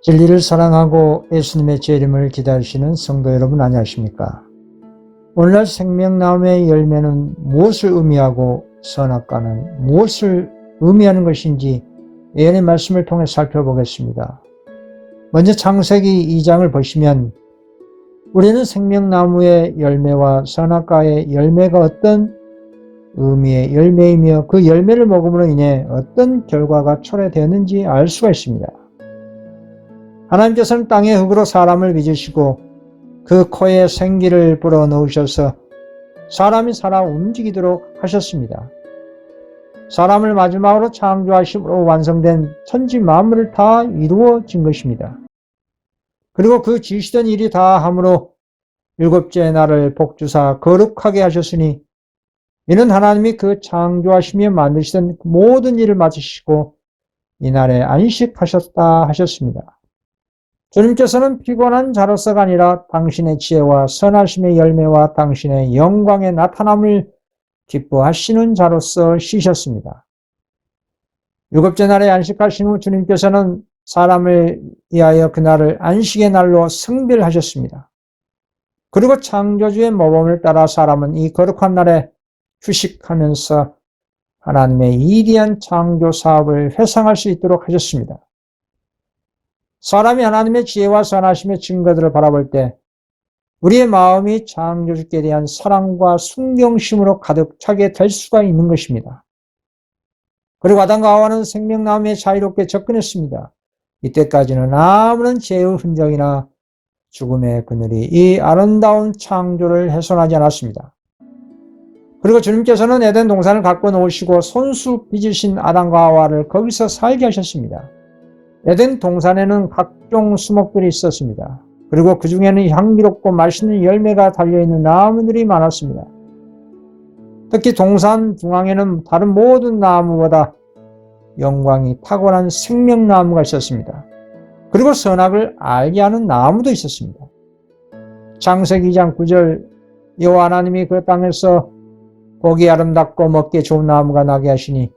진리를 사랑하고 예수님의 재림을 기다리시는 성도 여러분 안녕하십니까? 오늘날 생명나무의 열매는 무엇을 의미하고 선악과는 무엇을 의미하는 것인지 예언의 말씀을 통해 살펴보겠습니다. 먼저 창세기 2장을 보시면 우리는 생명나무의 열매와 선악과의 열매가 어떤 의미의 열매이며 그 열매를 먹음으로 인해 어떤 결과가 초래되었는지 알 수가 있습니다. 하나님께서는 땅의 흙으로 사람을 빚으시고 그 코에 생기를 불어넣으셔서 사람이 살아 움직이도록 하셨습니다. 사람을 마지막으로 창조하심으로 완성된 천지 만물을 다 이루어진 것입니다. 그리고 그 지시던 일이 다 함으로 일곱째 날을 복주사 거룩하게 하셨으니 이는 하나님이 그 창조하시며 만드시던 모든 일을 마치시고 이날에 안식하셨다 하셨습니다. 주님께서는 피곤한 자로서가 아니라 당신의 지혜와 선하심의 열매와 당신의 영광의 나타남을 기뻐하시는 자로서 쉬셨습니다. 일곱째 날에 안식하신 후 주님께서는 사람을 위하여 그날을 안식의 날로 성별하셨습니다. 그리고 창조주의 모범을 따라 사람은 이 거룩한 날에 휴식하면서 하나님의 위대한 창조 사업을 회상할 수 있도록 하셨습니다. 사람이 하나님의 지혜와 선하심의 증거들을 바라볼 때 우리의 마음이 창조주께 대한 사랑과 순경심으로 가득 차게 될 수가 있는 것입니다. 그리고 아담과 하와는 생명나무에 자유롭게 접근했습니다. 이때까지는 아무런 죄의 흔적이나 죽음의 그늘이 이 아름다운 창조를 훼손하지 않았습니다. 그리고 주님께서는 에덴 동산을 갖고 놓으시고 손수 빚으신 아담과 하와를 거기서 살게 하셨습니다. 에덴 동산에는 각종 수목들이 있었습니다. 그리고 그 중에는 향기롭고 맛있는 열매가 달려있는 나무들이 많았습니다. 특히 동산 중앙에는 다른 모든 나무보다 영광이 탁월한 생명나무가 있었습니다. 그리고 선악을 알게 하는 나무도 있었습니다. 창세기 2장 9절 여호와 하나님이 그 땅에서 보기 아름답고 먹기 좋은 나무가 나게 하시니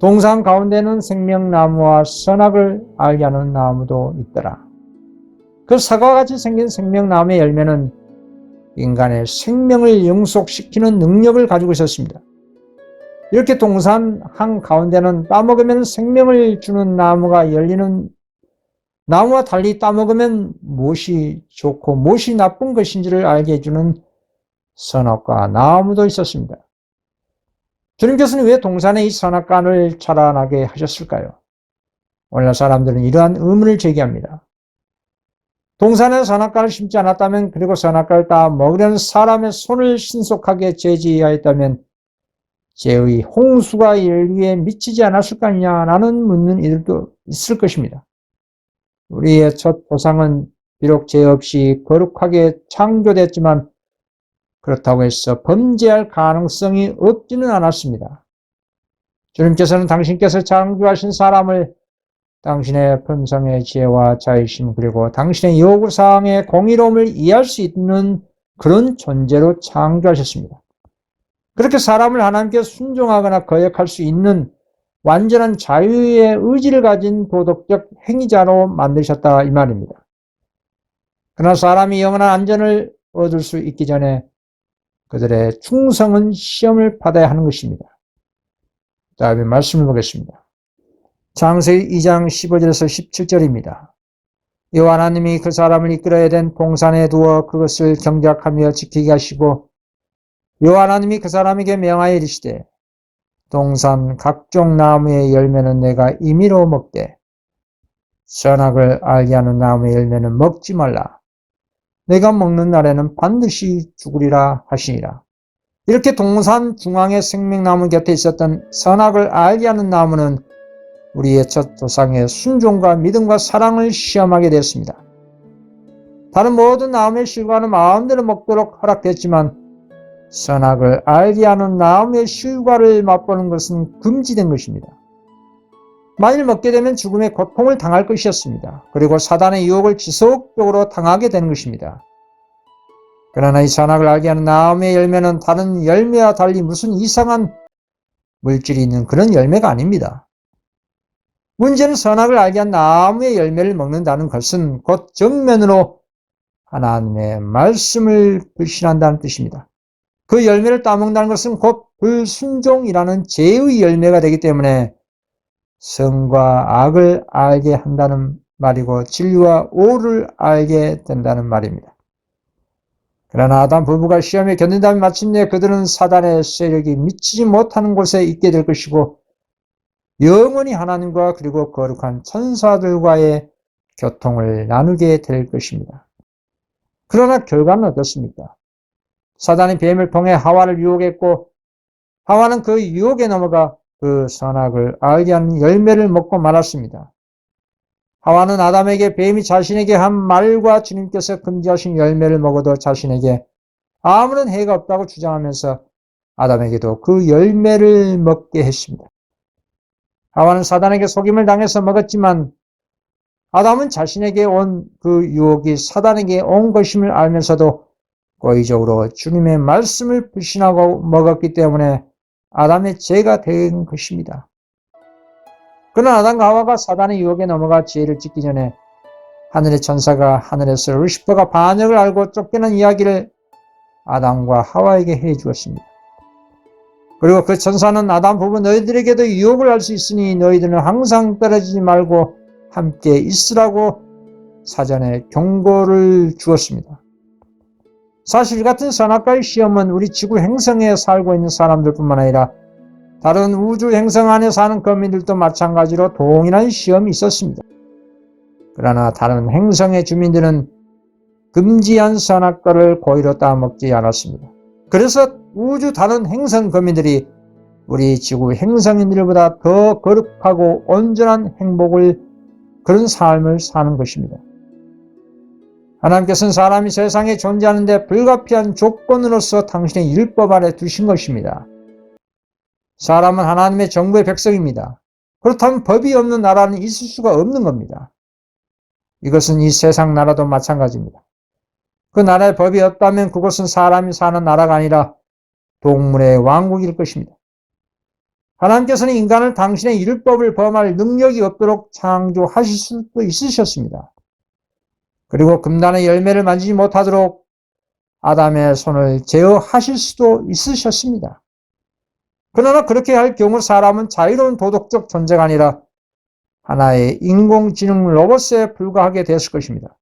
동산 가운데는 생명나무와 선악을 알게 하는 나무도 있더라. 그 사과와 같이 생긴 생명나무의 열매는 인간의 생명을 영속시키는 능력을 가지고 있었습니다. 이렇게 동산 한가운데는 따먹으면 생명을 주는 나무가 열리는 나무와 달리 따먹으면 무엇이 좋고 무엇이 나쁜 것인지를 알게 해주는 선악과 나무도 있었습니다. 주님께서는 왜 동산에 이 선악과를 자라나게 하셨을까요? 오늘날 사람들은 이러한 의문을 제기합니다. 동산에 선악과를 심지 않았다면 그리고 선악과를 따 먹으려는 사람의 손을 신속하게 제지하였다면 죄의 홍수가 인류에 미치지 않았을 거 아니냐라는 묻는 이들도 있을 것입니다. 우리의 첫 조상은 비록 죄 없이 거룩하게 창조됐지만 그렇다고 해서 범죄할 가능성이 없지는 않았습니다. 주님께서는 당신께서 창조하신 사람을 당신의 품성의 지혜와 자유심 그리고 당신의 요구사항의 공의로움을 이해할 수 있는 그런 존재로 창조하셨습니다. 그렇게 사람을 하나님께 순종하거나 거역할 수 있는 완전한 자유의 의지를 가진 도덕적 행위자로 만드셨다 이 말입니다. 그러나 사람이 영원한 안전을 얻을 수 있기 전에 그들의 충성은 시험을 받아야 하는 것입니다. 다음에 말씀을 보겠습니다. 창세기 2장 15절에서 17절입니다. 여호와 하나님이 그 사람을 이끌어야 된 동산에 두어 그것을 경작하며 지키게 하시고 여호와 하나님이 그 사람에게 명하여 이르시되 동산 각종 나무의 열매는 내가 임의로 먹되 선악을 알게 하는 나무의 열매는 먹지 말라. 내가 먹는 날에는 반드시 죽으리라 하시니라. 이렇게 동산 중앙의 생명나무 곁에 있었던 선악을 알게 하는 나무는 우리의 첫 조상의 순종과 믿음과 사랑을 시험하게 됐습니다. 다른 모든 나무의 실과는 마음대로 먹도록 허락됐지만 선악을 알게 하는 나무의 실과를 맛보는 것은 금지된 것입니다. 만일 먹게 되면 죽음의 고통을 당할 것이었습니다. 그리고 사단의 유혹을 지속적으로 당하게 되는 것입니다. 그러나 이 선악을 알게 하는 나무의 열매는 다른 열매와 달리 무슨 이상한 물질이 있는 그런 열매가 아닙니다. 문제는 선악을 알게 한 나무의 열매를 먹는다는 것은 곧 정면으로 하나님의 말씀을 불신한다는 뜻입니다. 그 열매를 따먹는다는 것은 곧 불순종이라는 죄의 열매가 되기 때문에 선과 악을 알게 한다는 말이고 진리와 오를 알게 된다는 말입니다. 그러나 아담 부부가 시험에 견딘다면 마침내 그들은 사단의 세력이 미치지 못하는 곳에 있게 될 것이고 영원히 하나님과 그리고 거룩한 천사들과의 교통을 나누게 될 것입니다. 그러나 결과는 어떻습니까? 사단이 뱀을 통해 하와를 유혹했고 하와는 그 유혹에 넘어가 그 선악을 알게 하는 열매를 먹고 말았습니다. 하와는 아담에게 뱀이 자신에게 한 말과 주님께서 금지하신 열매를 먹어도 자신에게 아무런 해가 없다고 주장하면서 아담에게도 그 열매를 먹게 했습니다. 하와는 사단에게 속임을 당해서 먹었지만 아담은 자신에게 온 그 유혹이 사단에게 온 것임을 알면서도 고의적으로 주님의 말씀을 불신하고 먹었기 때문에 아담의 죄가 된 것입니다. 그러나 아담과 하와가 사단의 유혹에 넘어가 죄를 짓기 전에 하늘의 천사가 하늘에서 루시퍼가 반역을 알고 쫓겨난 이야기를 아담과 하와에게 해 주었습니다. 그리고 그 천사는 아담 부부 너희들에게도 유혹을 할 수 있으니 너희들은 항상 떨어지지 말고 함께 있으라고 사전에 경고를 주었습니다. 사실 같은 선악과의 시험은 우리 지구 행성에 살고 있는 사람들뿐만 아니라 다른 우주 행성 안에 사는 거민들도 마찬가지로 동일한 시험이 있었습니다. 그러나 다른 행성의 주민들은 금지한 선악과를 고의로 따먹지 않았습니다. 그래서 우주 다른 행성 거민들이 우리 지구 행성인들보다 더 거룩하고 온전한 행복을 그런 삶을 사는 것입니다. 하나님께서는 사람이 세상에 존재하는 데 불가피한 조건으로서 당신의 율법 아래 두신 것입니다. 사람은 하나님의 정부의 백성입니다. 그렇다면 법이 없는 나라는 있을 수가 없는 겁니다. 이것은 이 세상 나라도 마찬가지입니다. 그 나라에 법이 없다면 그곳은 사람이 사는 나라가 아니라 동물의 왕국일 것입니다. 하나님께서는 인간을 당신의 율법을 범할 능력이 없도록 창조하실 수도 있으셨습니다. 그리고 금단의 열매를 만지지 못하도록 아담의 손을 제어하실 수도 있으셨습니다. 그러나 그렇게 할 경우 사람은 자유로운 도덕적 존재가 아니라 하나의 인공지능 로봇에 불과하게 됐을 것입니다.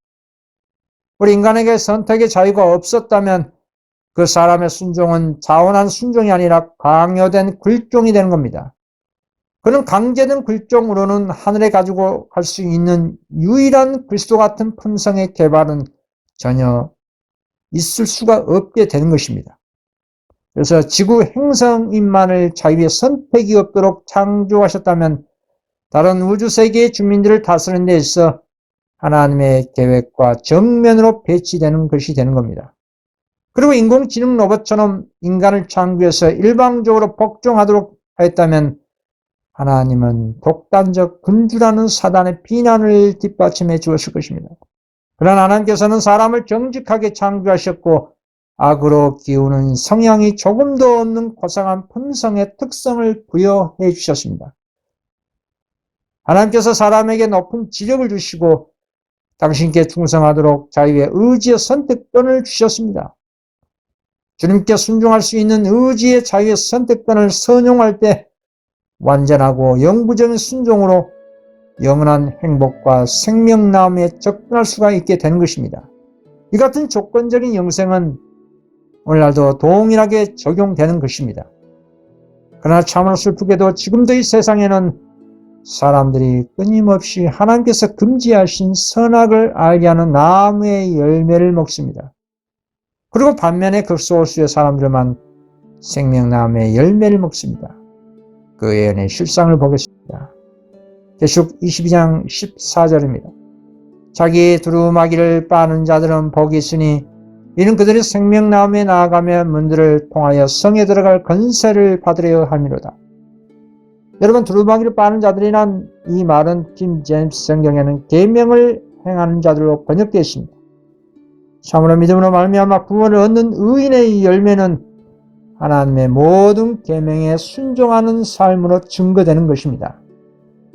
우리 인간에게 선택의 자유가 없었다면 그 사람의 순종은 자원한 순종이 아니라 강요된 굴종이 되는 겁니다. 그는 강제된 굴종으로는 하늘에 가지고 갈 수 있는 유일한 그리스도 같은 품성의 개발은 전혀 있을 수가 없게 되는 것입니다. 그래서 지구 행성인만을 자유의 선택이 없도록 창조하셨다면 다른 우주 세계의 주민들을 다스리는 데 있어 하나님의 계획과 정면으로 배치되는 것이 되는 겁니다. 그리고 인공지능 로봇처럼 인간을 창조해서 일방적으로 복종하도록 하였다면 하나님은 독단적 군주라는 사단의 비난을 뒷받침해 주었을 것입니다. 그러나 하나님께서는 사람을 정직하게 창조하셨고 악으로 기우는 성향이 조금도 없는 고상한 품성의 특성을 부여해 주셨습니다. 하나님께서 사람에게 높은 지력을 주시고 당신께 충성하도록 자유의 의지의 선택권을 주셨습니다. 주님께 순종할 수 있는 의지의 자유의 선택권을 선용할 때 완전하고 영구적인 순종으로 영원한 행복과 생명나음에 접근할 수가 있게 되는 것입니다. 이 같은 조건적인 영생은 오늘날도 동일하게 적용되는 것입니다. 그러나 참으로 슬프게도 지금도 이 세상에는 사람들이 끊임없이 하나님께서 금지하신 선악을 알게 하는 나무의 열매를 먹습니다. 그리고 반면에 극소수의 사람들만 생명나무의 열매를 먹습니다. 그 예언의 실상을 보겠습니다. 계시록 22장 14절입니다. 자기의 두루마기를 빠는 자들은 복이 있으니 이는 그들이 생명나무에 나아가며 문들을 통하여 성에 들어갈 건세를 받으려 함이로다. 여러분, 두루마기를 빠는 자들이란 이 말은 킹 제임스 성경에는 계명을 행하는 자들로 번역되어 있습니다. 참으로 믿음으로 말미암아 구원을 얻는 의인의 열매는 하나님의 모든 계명에 순종하는 삶으로 증거되는 것입니다.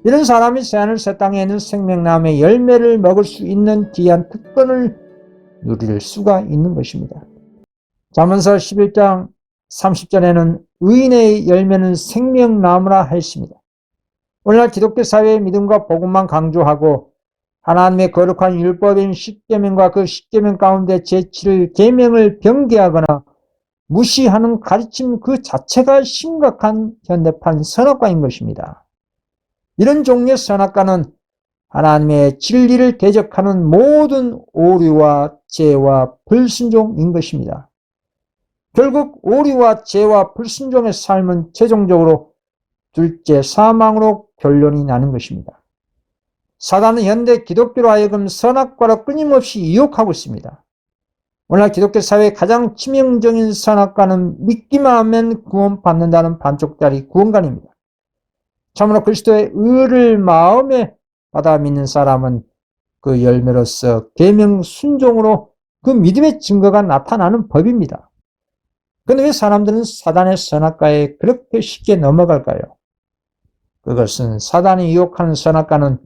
이런 사람이 새하늘 새 땅에 있는 생명나무의 열매를 먹을 수 있는 귀한 특권을 누릴 수가 있는 것입니다. 잠언서 11장 30절에는 의인의 열매는 생명나무라 했습니다. 오늘날 기독교 사회의 믿음과 복음만 강조하고 하나님의 거룩한 율법인 십계명과 그 십계명 가운데 제7 계명을 변개하거나 무시하는 가르침 그 자체가 심각한 현대판 선악과인 것입니다. 이런 종류의 선악과는 하나님의 진리를 대적하는 모든 오류와 죄와 불순종인 것입니다. 결국 오류와 죄와 불순종의 삶은 최종적으로 둘째 사망으로 결론이 나는 것입니다. 사단은 현대 기독교로 하여금 선악과로 끊임없이 유혹하고 있습니다. 오늘날 기독교 사회의 가장 치명적인 선악과는 믿기만 하면 구원받는다는 반쪽짜리 구원관입니다. 참으로 그리스도의 의를 마음에 받아 믿는 사람은 그 열매로서 계명 순종으로 그 믿음의 증거가 나타나는 법입니다. 그런데 왜 사람들은 사단의 선악과에 그렇게 쉽게 넘어갈까요? 그것은 사단이 유혹하는 선악과는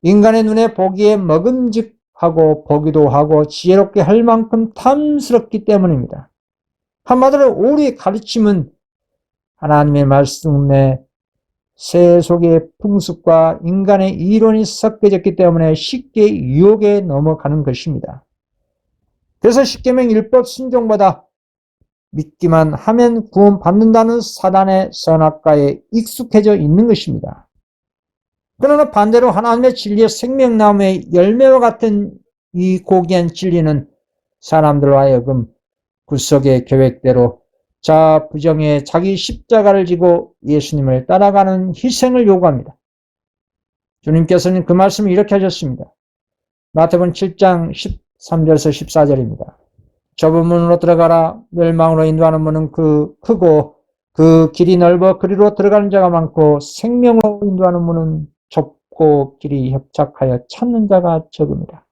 인간의 눈에 보기에 먹음직하고 보기도 하고 지혜롭게 할 만큼 탐스럽기 때문입니다. 한마디로 오류의 가르침은 하나님의 말씀에 세속의 풍습과 인간의 이론이 섞여졌기 때문에 쉽게 유혹에 넘어가는 것입니다. 그래서 십계명 율법 순종보다 믿기만 하면 구원받는다는 사단의 선악과에 익숙해져 있는 것입니다. 그러나 반대로 하나님의 진리의 생명나무의 열매와 같은 이 고귀한 진리는 사람들로 하여금 구속의 계획대로 자아 부정의 자기 십자가를 지고 예수님을 따라가는 희생을 요구합니다. 주님께서는 그 말씀을 이렇게 하셨습니다. 마태복음 7장 13절에서 14절입니다. 좁은 문으로 들어가라. 멸망으로 인도하는 문은 크고 그 길이 넓어 그리로 들어가는 자가 많고 생명으로 인도하는 문은 좁고 길이 협착하여 찾는 자가 적습니다.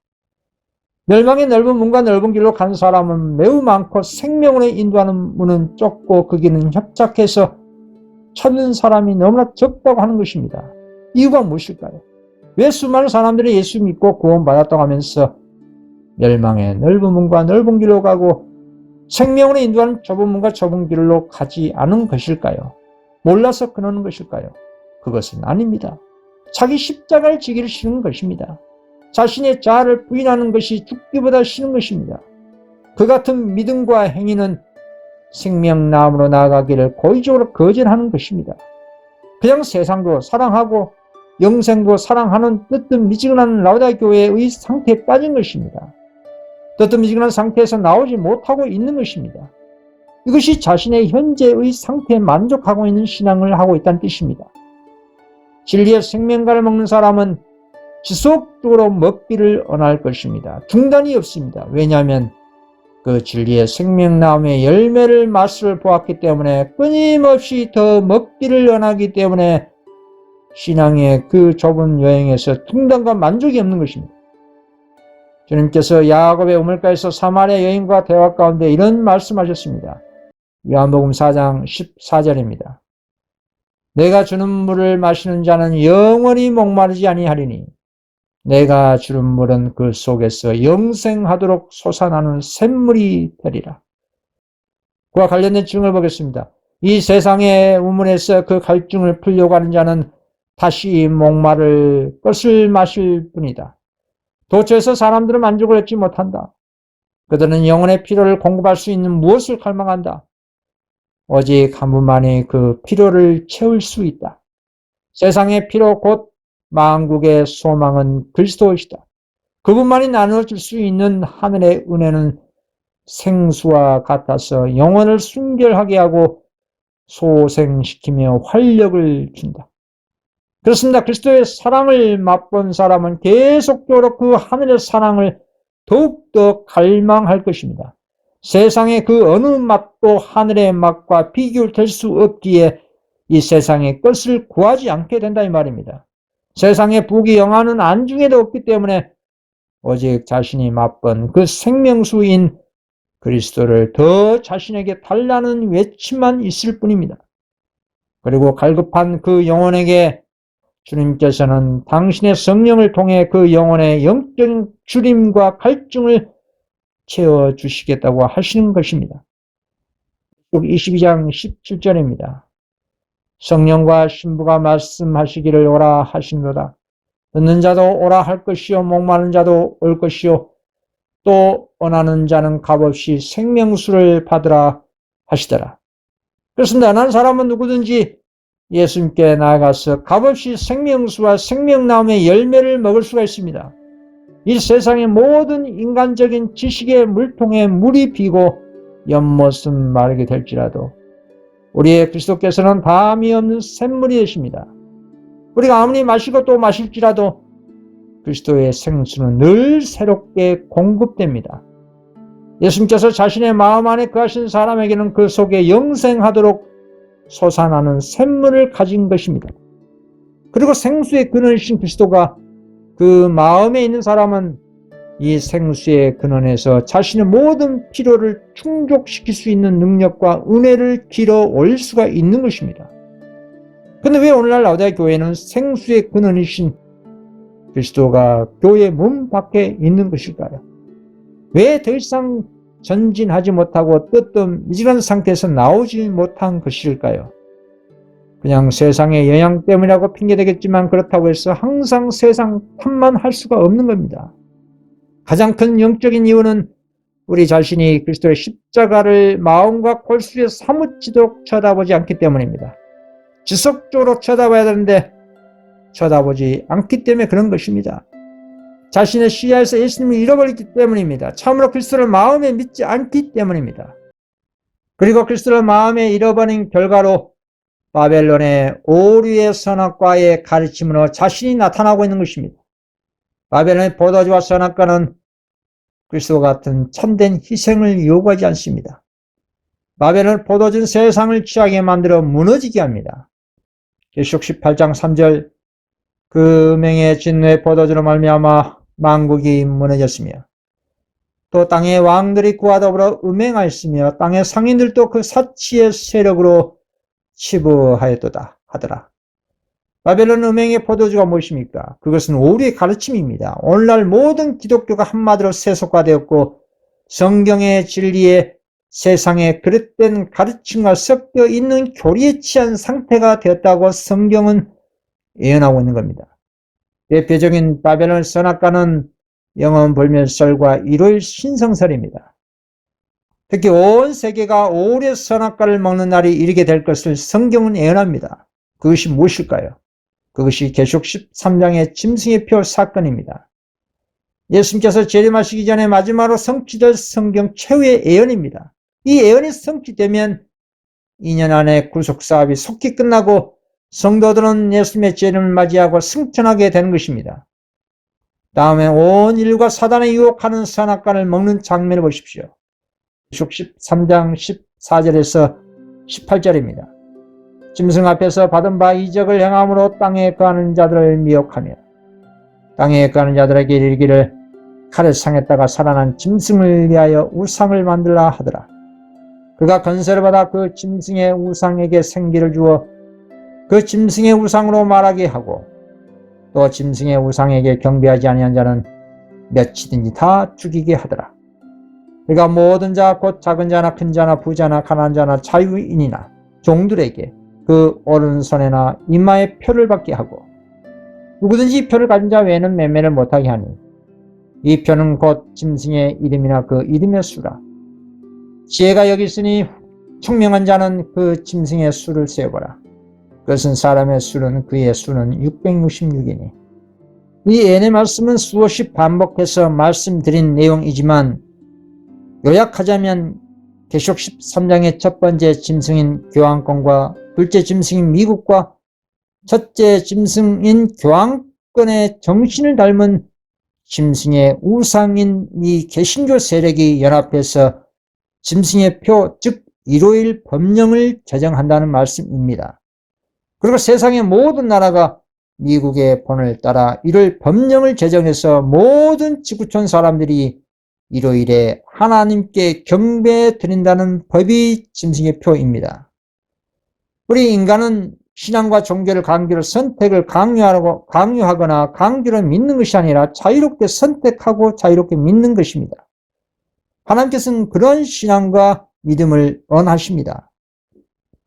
멸망의 넓은 문과 넓은 길로 간 사람은 매우 많고 생명으로 인도하는 문은 좁고 그 길은 협착해서 찾는 사람이 너무나 적다고 하는 것입니다. 이유가 무엇일까요? 왜 수많은 사람들이 예수 믿고 구원받았다고 하면서 멸망의 넓은 문과 넓은 길로 가고 생명으로 인도하는 좁은 문과 좁은 길로 가지 않은 것일까요? 몰라서 그러는 것일까요? 그것은 아닙니다. 자기 십자가를 지기를 싫은 것입니다. 자신의 자아를 부인하는 것이 죽기보다 싫은 것입니다. 그 같은 믿음과 행위는 생명나무로 나아가기를 고의적으로 거절하는 것입니다. 그냥 세상도 사랑하고 영생도 사랑하는 뜨뜻미지근한 라우디아 교회의 상태에 빠진 것입니다. 뜨뜻미지근한 상태에서 나오지 못하고 있는 것입니다. 이것이 자신의 현재의 상태에 만족하고 있는 신앙을 하고 있다는 뜻입니다. 진리의 생명과를 먹는 사람은 지속적으로 먹기를 원할 것입니다. 중단이 없습니다. 왜냐하면 그 진리의 생명나무의 열매를 맛을 보았기 때문에 끊임없이 더 먹기를 원하기 때문에 신앙의 그 좁은 여행에서 중단과 만족이 없는 것입니다. 주님께서 야곱의 우물가에서 사마리아 여인과 대화 가운데 이런 말씀하셨습니다. 요한복음 4장 14절입니다. 내가 주는 물을 마시는 자는 영원히 목마르지 아니하리니 내가 주는 물은 그 속에서 영생하도록 솟아나는 샘물이 되리라. 그와 관련된 증을 보겠습니다. 이 세상의 우물에서 그 갈증을 풀려고 하는 자는 다시 목마를 것을 마실 뿐이다. 도처에서 사람들은 만족을 얻지 못한다. 그들은 영혼의 필요를 공급할 수 있는 무엇을 갈망한다. 오직 한 분만이 그 필요를 채울 수 있다. 세상의 필요 곧 만국의 소망은 그리스도이시다. 그분만이 나눠줄 수 있는 하늘의 은혜는 생수와 같아서 영혼을 순결하게 하고 소생시키며 활력을 준다. 그렇습니다. 그리스도의 사랑을 맛본 사람은 계속적으로 그 하늘의 사랑을 더욱더 갈망할 것입니다. 세상의 그 어느 맛도 하늘의 맛과 비교될 수 없기에 이 세상의 것을 구하지 않게 된다 이 말입니다. 세상의 부귀 영화는 안중에도 없기 때문에 오직 자신이 맛본 그 생명수인 그리스도를 더 자신에게 달라는 외침만 있을 뿐입니다. 그리고 갈급한 그 영혼에게 주님께서는 당신의 성령을 통해 그 영혼의 영적인 주림과 갈증을 채워주시겠다고 하시는 것입니다. 22장 17절입니다. 성령과 신부가 말씀하시기를 오라 하신도다. 듣는 자도 오라 할 것이요 목마른 자도 올 것이요 또 원하는 자는 값없이 생명수를 받으라 하시더라. 그렇습니다. 원하는 사람은 누구든지 예수님께 나아가서 값없이 생명수와 생명나무의 열매를 먹을 수가 있습니다. 이 세상의 모든 인간적인 지식의 물통에 물이 비고 연못은 마르게 될지라도 우리의 그리스도께서는 담이 없는 샘물이 되십니다. 우리가 아무리 마시고 또 마실지라도 그리스도의 생수는 늘 새롭게 공급됩니다. 예수님께서 자신의 마음 안에 거하신 사람에게는 그 속에 영생하도록 솟아나는 샘물을 가진 것입니다. 그리고 생수의 근원이신 그리스도가 그 마음에 있는 사람은 이 생수의 근원에서 자신의 모든 필요를 충족시킬 수 있는 능력과 은혜를 길어 올 수가 있는 것입니다. 그런데 왜 오늘날 라오디게아 교회는 생수의 근원이신 그리스도가 교회 문 밖에 있는 것일까요? 왜 더 이상 전진하지 못하고 뜨뜻미지근한 상태에서 나오지 못한 것일까요? 그냥 세상의 영향 때문이라고 핑계대겠지만 그렇다고 해서 항상 세상 탓만 할 수가 없는 겁니다. 가장 큰 영적인 이유는 우리 자신이 그리스도의 십자가를 마음과 골수에 사무치도록 쳐다보지 않기 때문입니다. 지속적으로 쳐다봐야 되는데 쳐다보지 않기 때문에 그런 것입니다. 자신의 시야에서 예수님을 잃어버렸기 때문입니다. 참으로 그리스도를 마음에 믿지 않기 때문입니다. 그리고 그리스도를 마음에 잃어버린 결과로 바벨론의 오류의 선악과의 가르침으로 자신이 나타나고 있는 것입니다. 바벨론의 포도주와 선악과는 그리스도와 같은 참된 희생을 요구하지 않습니다. 바벨론 포도주는 세상을 취하게 만들어 무너지게 합니다. 계시록 18장 3절 그 음행의 진노의 포도주로 말미암아 만국이 무너졌으며 또 땅의 왕들이 그와 더불어 음행하였으며 땅의 상인들도 그 사치의 세력으로 치부하였도다 하더라. 바벨론 음행의 포도주가 무엇입니까? 그것은 오류의 가르침입니다. 오늘날 모든 기독교가 한마디로 세속화되었고 성경의 진리에 세상의 그릇된 가르침과 섞여 있는 교리에 취한 상태가 되었다고 성경은 예언하고 있는 겁니다. 대표적인 바벨론 선악과는 영혼불멸설과 일요일 신성설입니다. 특히 온 세계가 오래 선악과를 먹는 날이 이르게 될 것을 성경은 예언합니다. 그것이 무엇일까요? 그것이 계시록 13장의 짐승의 표 사건입니다. 예수님께서 재림하시기 전에 마지막으로 성취될 성경 최후의 예언입니다. 이 예언이 성취되면 2년 안에 구속사업이 속히 끝나고 성도들은 예수님의 재림을 맞이하고 승천하게 되는 것입니다. 다음에 온 인류가 사단의 유혹하는 선악과를 먹는 장면을 보십시오. 계시록 13장 14절에서 18절입니다. 짐승 앞에서 받은 바 이적을 행함으로 땅에 거하는 자들을 미혹하며 땅에 거하는 자들에게 이르기를 칼을 상했다가 살아난 짐승을 위하여 우상을 만들라 하더라. 그가 건세를 받아 그 짐승의 우상에게 생기를 주어 그 짐승의 우상으로 말하게 하고 또 짐승의 우상에게 경배하지 아니한 자는 몇이든지 다 죽이게 하더라. 그가 모든 자 곧 작은 자나 큰 자나 부자나 가난한 자나 자유인이나 종들에게 그 오른손에나 이마에 표를 받게 하고 누구든지 이 표를 가진 자 외에는 매매를 못하게 하니 이 표는 곧 짐승의 이름이나 그 이름의 수라. 지혜가 여기 있으니 총명한 자는 그 짐승의 수를 세어보라. 그것은 사람의 수는 그의 수는 666이니 이 예언의 말씀은 수없이 반복해서 말씀드린 내용이지만 요약하자면 계시록 13장의 첫 번째 짐승인 교황권과 둘째 짐승인 미국과 첫째 짐승인 교황권의 정신을 닮은 짐승의 우상인 이 개신교 세력이 연합해서 짐승의 표, 즉 일요일 법령을 제정한다는 말씀입니다. 그리고 세상의 모든 나라가 미국의 본을 따라 일요일 법령을 제정해서 모든 지구촌 사람들이 일요일에 하나님께 경배 드린다는 법이 짐승의 표입니다. 우리 인간은 신앙과 종교를 강제로 선택을 강요하거나 강제로 믿는 것이 아니라 자유롭게 선택하고 자유롭게 믿는 것입니다. 하나님께서는 그런 신앙과 믿음을 원하십니다.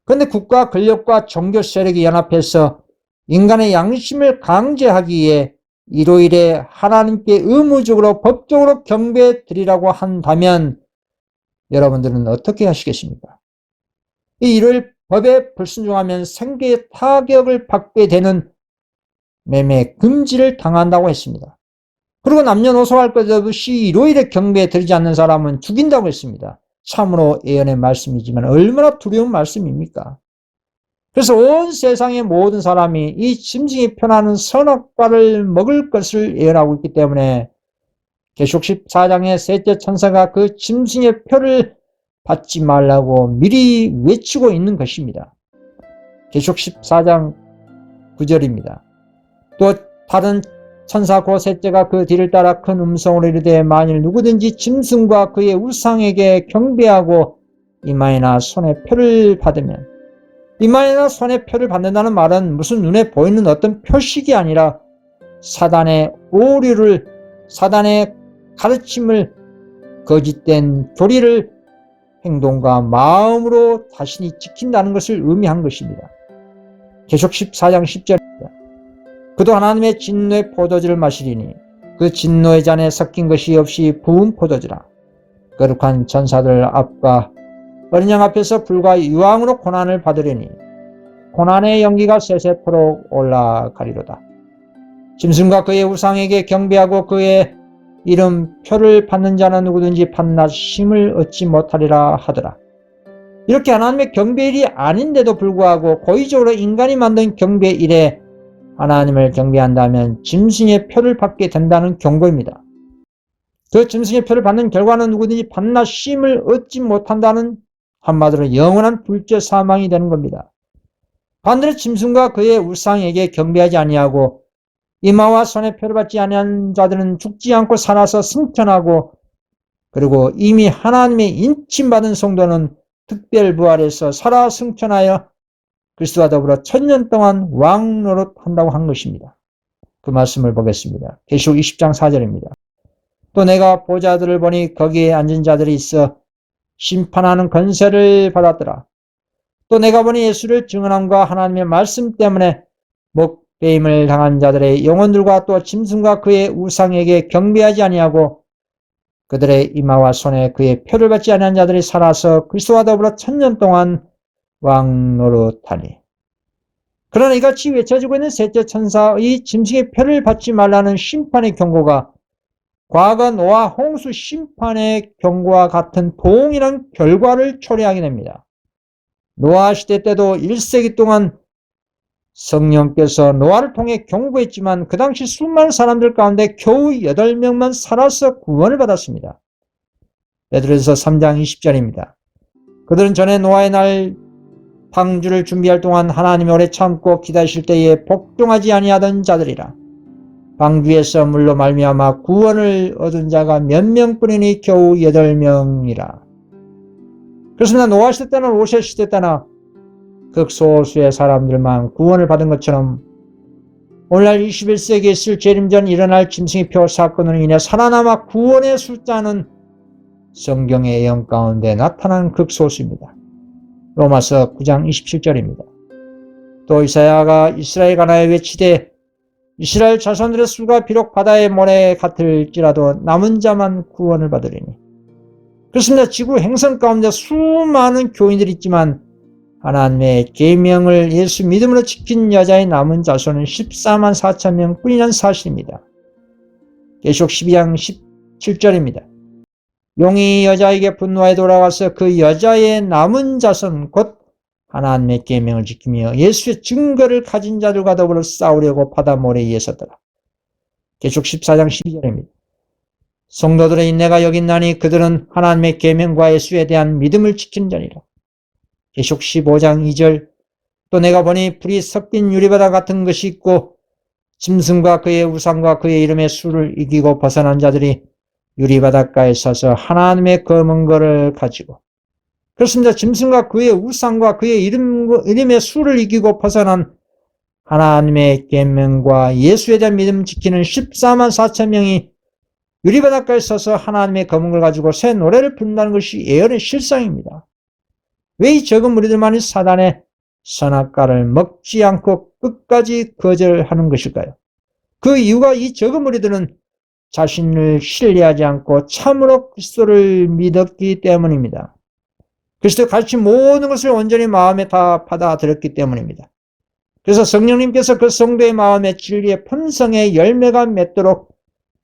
그런데 국가 권력과 종교 세력이 연합해서 인간의 양심을 강제하기에 일요일에 하나님께 의무적으로 법적으로 경배 드리라고 한다면 여러분들은 어떻게 하시겠습니까? 이 일요일 법에 불순종하면 생계에 타격을 받게 되는 매매 금지를 당한다고 했습니다. 그리고 남녀노소 할 것 없이 일요일에 경배 드리지 않는 사람은 죽인다고 했습니다. 참으로 예언의 말씀이지만 얼마나 두려운 말씀입니까? 그래서 온 세상의 모든 사람이 이 짐승이 편하는 선악과를 먹을 것을 예언하고 있기 때문에 계시록 14장의 셋째 천사가 그 짐승의 표를 받지 말라고 미리 외치고 있는 것입니다. 계시록 14장 9절입니다. 또 다른 천사 고 셋째가 그 뒤를 따라 큰 음성으로 이르되 만일 누구든지 짐승과 그의 우상에게 경배하고 이마에나 손에 표를 받으면, 이마에나 손에 표를 받는다는 말은 무슨 눈에 보이는 어떤 표식이 아니라 사단의 오류를, 사단의 가르침을, 거짓된 교리를 행동과 마음으로 자신이 지킨다는 것을 의미한 것입니다. 계시록 14장 10절입니다. 그도 하나님의 진노의 포도주를 마시리니 그 진노의 잔에 섞인 것이 없이 부은 포도주라. 거룩한 천사들 앞과 어린 양 앞에서 불과 유황으로 고난을 받으려니 고난의 연기가 세세토록 올라가리로다. 짐승과 그의 우상에게 경배하고 그의 이름 표를 받는 자는 누구든지 밤낮 쉼을 얻지 못하리라 하더라. 이렇게 하나님의 경배일이 아닌데도 불구하고 고의적으로 인간이 만든 경배일에 하나님을 경배한다면 짐승의 표를 받게 된다는 경고입니다. 그 짐승의 표를 받는 결과는 누구든지 밤낮 쉼을 얻지 못한다는, 한마디로 영원한 불죄 사망이 되는 겁니다. 반대로 짐승과 그의 우상에게 경배하지 아니하고 이마와 손에 표를 받지 아니한 자들은 죽지 않고 살아서 승천하고, 그리고 이미 하나님의 인침받은 성도는 특별부활해서 살아 승천하여 그리스도와 더불어 1000년 동안 왕노릇한다고 한 것입니다. 그 말씀을 보겠습니다. 계시록 20장 4절입니다. 또 내가 보좌들을 보니 거기에 앉은 자들이 있어 심판하는 권세를 받았더라. 또 내가 보니 예수를 증언함과 하나님의 말씀 때문에 목배임을 당한 자들의 영혼들과 또 짐승과 그의 우상에게 경배하지 아니하고 그들의 이마와 손에 그의 표를 받지 아니한 자들이 살아서 그리스도와 더불어 1000년 동안 왕노릇하니. 그러나 이같이 외쳐지고 있는 셋째 천사의 짐승의 표를 받지 말라는 심판의 경고가 과거 노아 홍수 심판의 경고와 같은 동일한 결과를 초래하게 됩니다. 노아 시대 때도 1세기 동안 성령께서 노아를 통해 경고했지만 그 당시 수많은 사람들 가운데 겨우 8명만 살아서 구원을 받았습니다. 베드로전서 3장 20절입니다. 그들은 전에 노아의 날 방주를 준비할 동안 하나님이 오래 참고 기다리실 때에 복종하지 아니하던 자들이라. 방주에서 물로 말미암아 구원을 얻은 자가 몇 명뿐이니 겨우 8명이라. 그렇습니다. 노아 시대 때나 롯의 시대 때나 극소수의 사람들만 구원을 받은 것처럼 오늘날 21세기에 있을 재림전 일어날 짐승의 표 사건으로 인해 살아남아 구원의 숫자는 성경의 예언 가운데 나타난 극소수입니다. 로마서 9장 27절입니다. 또 이사야가 이스라엘 가나에 외치되 이스라엘 자손들의 수가 비록 바다의 모래 같을지라도 남은 자만 구원을 받으리니. 그렇습니다. 지구 행성 가운데 수많은 교인들이 있지만 하나님의 계명을 예수 믿음으로 지킨 여자의 남은 자손은 14만 4천 명 뿐이라는 사실입니다. 계시록 12장 17절입니다. 용이 여자에게 분노하여 돌아와서 그 여자의 남은 자손 곧 하나님의 계명을 지키며 예수의 증거를 가진 자들과 더불어 싸우려고 바다 모래에 섰더라. 계시록 14장 12절입니다. 성도들의 인내가 여기 있나니 그들은 하나님의 계명과 예수에 대한 믿음을 지키는 자니라. 계시록 15장 2절. 또 내가 보니 불이 섞인 유리바다 같은 것이 있고 짐승과 그의 우상과 그의 이름의 수를 이기고 벗어난 자들이 유리바닷가에 서서 하나님의 검은 거를 가지고 그렇습니다. 짐승과 그의 우상과 그의 이름의 수를 이기고 벗어난 하나님의 계명과 예수에 대한 믿음 지키는 14만 4천 명이 유리바닷가에 서서 하나님의 검을 가지고 새 노래를 부른다는 것이 예언의 실상입니다. 왜 이 적은 무리들만이 사단의 선악과를 먹지 않고 끝까지 거절하는 것일까요? 그 이유가 이 적은 무리들은 자신을 신뢰하지 않고 참으로 그리스도를 믿었기 때문입니다. 그리스도 가르친 모든 것을 온전히 마음에 다 받아들였기 때문입니다. 그래서 성령님께서 그 성도의 마음에 진리의 품성의 열매가 맺도록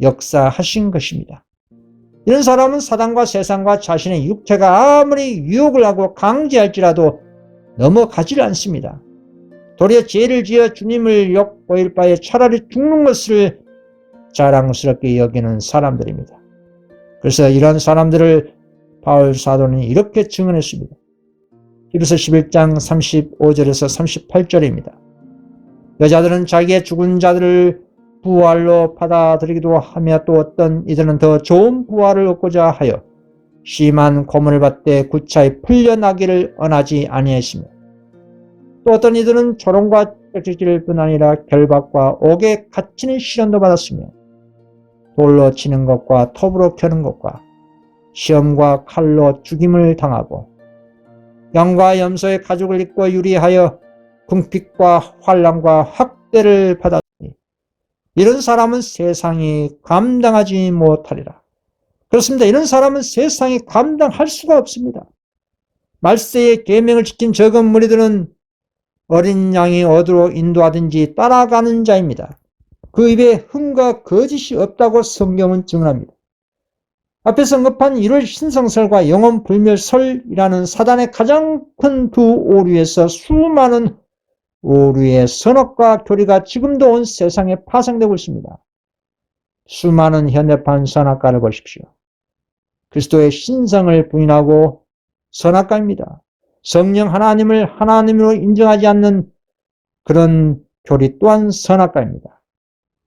역사하신 것입니다. 이런 사람은 사단과 세상과 자신의 육체가 아무리 유혹을 하고 강제할지라도 넘어가지를 않습니다. 도리어 죄를 지어 주님을 욕보일 바에 차라리 죽는 것을 자랑스럽게 여기는 사람들입니다. 그래서 이런 사람들을 바울 사도는 이렇게 증언했습니다. 히브리서 11장 35절에서 38절입니다. 여자들은 자기의 죽은 자들을 부활로 받아들이기도 하며 또 어떤 이들은 더 좋은 부활을 얻고자 하여 심한 고문을 받되 구차히 풀려나기를 원하지 아니하시며 또 어떤 이들은 조롱과 짝짓질 뿐 아니라 결박과 옥에 갇히는 시련도 받았으며 돌로 치는 것과 톱으로 켜는 것과 시험과 칼로 죽임을 당하고 양과 염소의 가죽을 입고 유리하여 궁핍과 환난과 학대를 받았으니 이런 사람은 세상이 감당하지 못하리라. 그렇습니다. 이런 사람은 세상이 감당할 수가 없습니다. 말세의 계명을 지킨 적은 무리들은 어린 양이 어디로 인도하든지 따라가는 자입니다. 그 입에 흠과 거짓이 없다고 성경은 증언합니다. 앞에서 언급한 1월 신성설과 영혼불멸설이라는 사단의 가장 큰 두 오류에서 수많은 오류의 선악과 교리가 지금도 온 세상에 파생되고 있습니다. 수많은 현대판 선악과를 보십시오. 그리스도의 신성을 부인하고 선악과입니다. 성령 하나님을 하나님으로 인정하지 않는 그런 교리 또한 선악과입니다.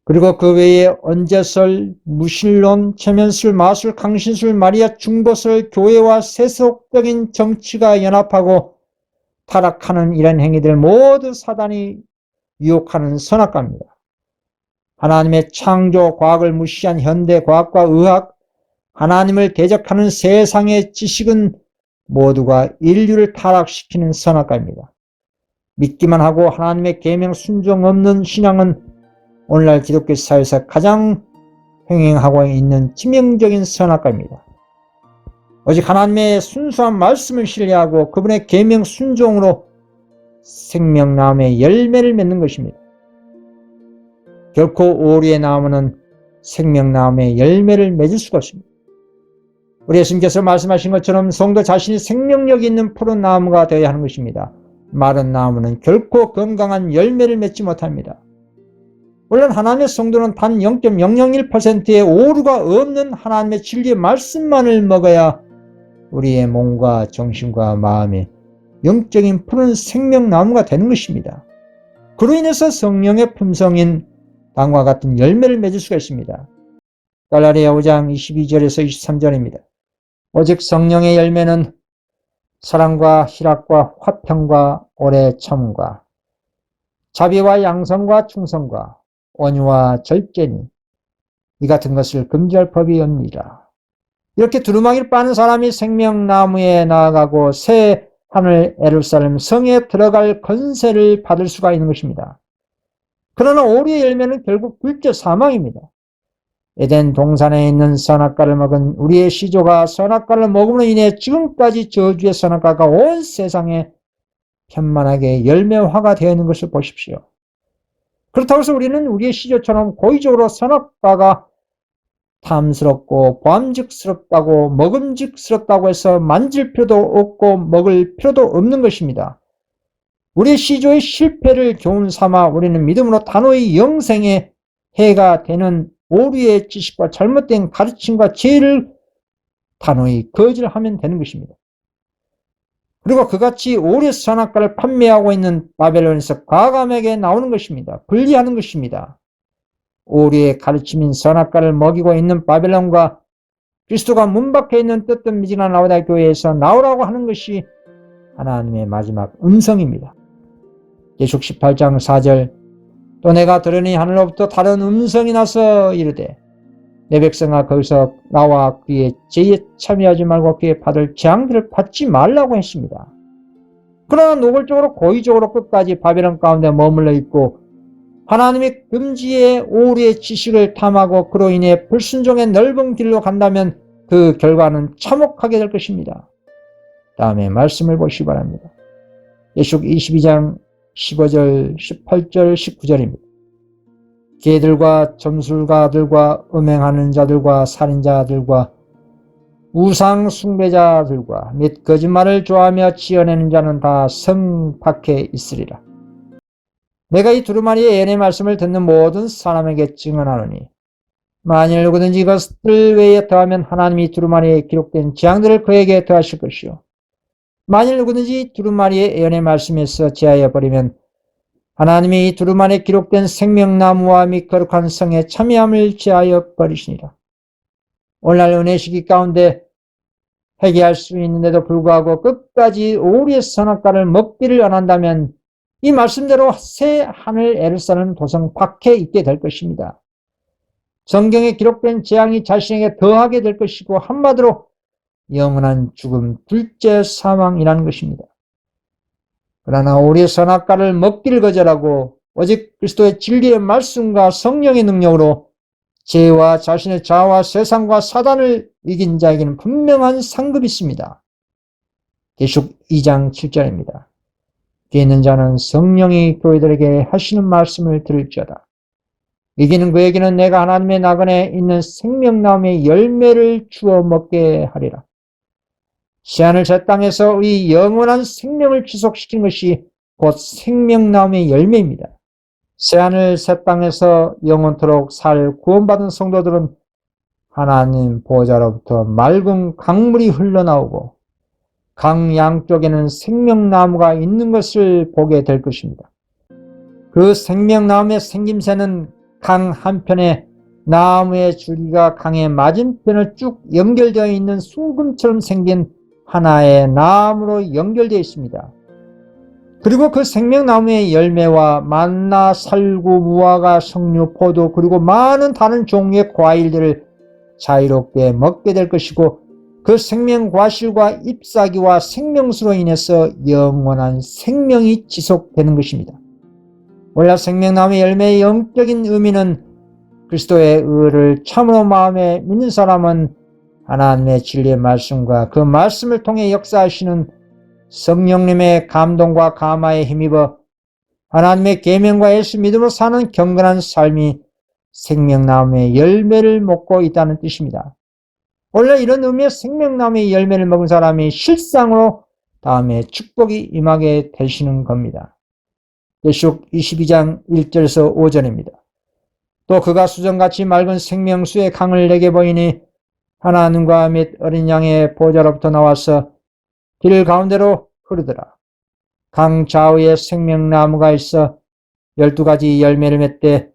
그리고 그 외에 언제설, 무신론, 체면술, 마술, 강신술, 마리아 중보설, 교회와 세속적인 정치가 연합하고 타락하는 이런 행위들 모두 사단이 유혹하는 선악과입니다. 하나님의 창조 과학을 무시한 현대 과학과 의학, 하나님을 대적하는 세상의 지식은 모두가 인류를 타락시키는 선악과입니다. 믿기만 하고 하나님의 계명 순종 없는 신앙은 오늘날 기독교 사회에서 가장 횡행하고 있는 치명적인 선악과입니다. 오직 하나님의 순수한 말씀을 신뢰하고 그분의 계명 순종으로 생명나무의 열매를 맺는 것입니다. 결코 오리의 나무는 생명나무의 열매를 맺을 수가 없습니다. 우리 예수님께서 말씀하신 것처럼 성도 자신이 생명력이 있는 푸른 나무가 되어야 하는 것입니다. 마른 나무는 결코 건강한 열매를 맺지 못합니다. 물론 하나님의 성도는 단 0.001%의 오류가 없는 하나님의 진리의 말씀만을 먹어야 우리의 몸과 정신과 마음이 영적인 푸른 생명나무가 되는 것입니다. 그로 인해서 성령의 품성인 땅과 같은 열매를 맺을 수가 있습니다. 갈라디아 5장 22절에서 23절입니다. 오직 성령의 열매는 사랑과 희락과 화평과 오래 참음과 자비와 양선과 충성과 온유와 절제니 이 같은 것을 금지할 법이 없느니라. 이렇게 두루마기를 빠는 사람이 생명나무에 나아가고 새 하늘 예루살렘 성에 들어갈 권세를 받을 수가 있는 것입니다. 그러나 오리의 열매는 결국 불제 사망입니다. 에덴 동산에 있는 선악과를 먹은 우리의 시조가 선악과를 먹음으로 인해 지금까지 저주의 선악과가 온 세상에 편만하게 열매화가 되어 있는 것을 보십시오. 그렇다고 해서 우리는 우리의 시조처럼 고의적으로 선악과가 탐스럽고 보암직스럽다고 먹음직스럽다고 해서 만질 필요도 없고 먹을 필요도 없는 것입니다. 우리의 시조의 실패를 교훈 삼아 우리는 믿음으로 단호히 영생에 해가 되는 오류의 지식과 잘못된 가르침과 죄를 단호히 거절하면 되는 것입니다. 그리고 그같이 오류의 선악과를 판매하고 있는 바벨론에서 과감하게 나오는 것입니다. 분리하는 것입니다. 오류의 가르침인 선악과를 먹이고 있는 바벨론과 그리스도가 문 밖에 있는 뜨뜻 미지근한 라우디아 교회에서 나오라고 하는 것이 하나님의 마지막 음성입니다. 계시록 18장 4절 또 내가 들으니 하늘로부터 다른 음성이 나서 이르되 내 백성아 거기서 나와 그의 죄에 참여하지 말고 그의 받을 재앙들을 받지 말라고 했습니다. 그러나 노골적으로 고의적으로 끝까지 바벨론 가운데 머물러 있고 하나님의 금지의 오류의 지식을 탐하고 그로 인해 불순종의 넓은 길로 간다면 그 결과는 참혹하게 될 것입니다. 다음에 말씀을 보시기 바랍니다. 계시록 22장 15절, 18절, 19절입니다. 개들과 점술가들과 음행하는 자들과 살인자들과 우상 숭배자들과 및 거짓말을 좋아하며 지어내는 자는 다 성 밖에 있으리라. 내가 이 두루마리의 예언의 말씀을 듣는 모든 사람에게 증언하노니 만일 누구든지 이것들 외에 더하면 하나님이 두루마리에 기록된 재앙들을 그에게 더하실 것이요 만일 누구든지 두루마리의 예언의 말씀에서 제하여 버리면 하나님이 이 두루마리에 기록된 생명나무와 및 거룩한 성에 참여함을 제하여 버리시니라. 오늘날 은혜 시기 가운데 회개할 수 있는데도 불구하고 끝까지 오리의 선악과를 먹기를 원한다면 이 말씀대로 새 하늘 에르사렘 도성 밖에 있게 될 것입니다. 성경에 기록된 재앙이 자신에게 더하게 될 것이고 한마디로 영원한 죽음, 둘째 사망이라는 것입니다. 그러나 오리의 선악과를 먹기를 거절하고 오직 그리스도의 진리의 말씀과 성령의 능력으로 죄와 자신의 자아와 세상과 사단을 이긴 자에게는 분명한 상급이 있습니다. 계시록 2장 7절입니다. 귀 있는 자는 성령이 교회들에게 하시는 말씀을 들을지어다. 이기는 그에게는 내가 하나님의 나그네에 있는 생명나무의 열매를 주어 먹게 하리라. 새하늘 새 땅에서 이 영원한 생명을 지속시킨 것이 곧 생명나무의 열매입니다. 새하늘 새 땅에서 영원토록 살 구원받은 성도들은 하나님 보호자로부터 맑은 강물이 흘러나오고 강 양쪽에는 생명나무가 있는 것을 보게 될 것입니다. 그 생명나무의 생김새는 강 한편에 나무의 줄기가 강의 맞은편을 쭉 연결되어 있는 숭금처럼 생긴 하나의 나무로 연결되어 있습니다. 그리고 그 생명나무의 열매와 만나, 살구, 무화과, 석류, 포도 그리고 많은 다른 종류의 과일들을 자유롭게 먹게 될 것이고 그 생명과실과 잎사귀와 생명수로 인해서 영원한 생명이 지속되는 것입니다. 원래 생명나무의 열매의 영적인 의미는 그리스도의 의를 참으로 마음에 믿는 사람은 하나님의 진리의 말씀과 그 말씀을 통해 역사하시는 성령님의 감동과 감화에 힘입어 하나님의 계명과 예수 믿음으로 사는 경건한 삶이 생명나무의 열매를 먹고 있다는 뜻입니다. 원래 이런 의미의 생명나무의 열매를 먹은 사람이 실상으로 다음에 축복이 임하게 되시는 겁니다. 계시록 22장 1절에서 5절입니다. 또 그가 수정같이 맑은 생명수의 강을 내게 보이니 하나님과 및 어린 양의 보좌로부터 나와서 길 가운데로 흐르더라. 강 좌우에 생명나무가 있어 12가지 열매를 맺되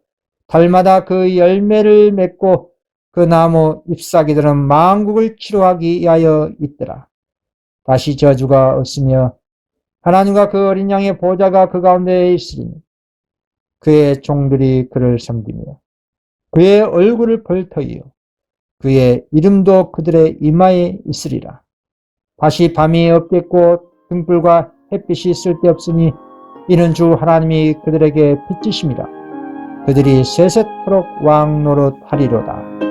달마다 그 열매를 맺고 그 나무 잎사귀들은 만국을 치료하기 위하여 있더라. 다시 저주가 없으며 하나님과 그 어린 양의 보좌가 그 가운데에 있으리니 그의 종들이 그를 섬기며 그의 얼굴을 벌터이요 그의 이름도 그들의 이마에 있으리라. 다시 밤이 없겠고 등불과 햇빛이 쓸데없으니 이는 주 하나님이 그들에게 빛이심이라. 그들이 세세토록 왕노릇하리로다.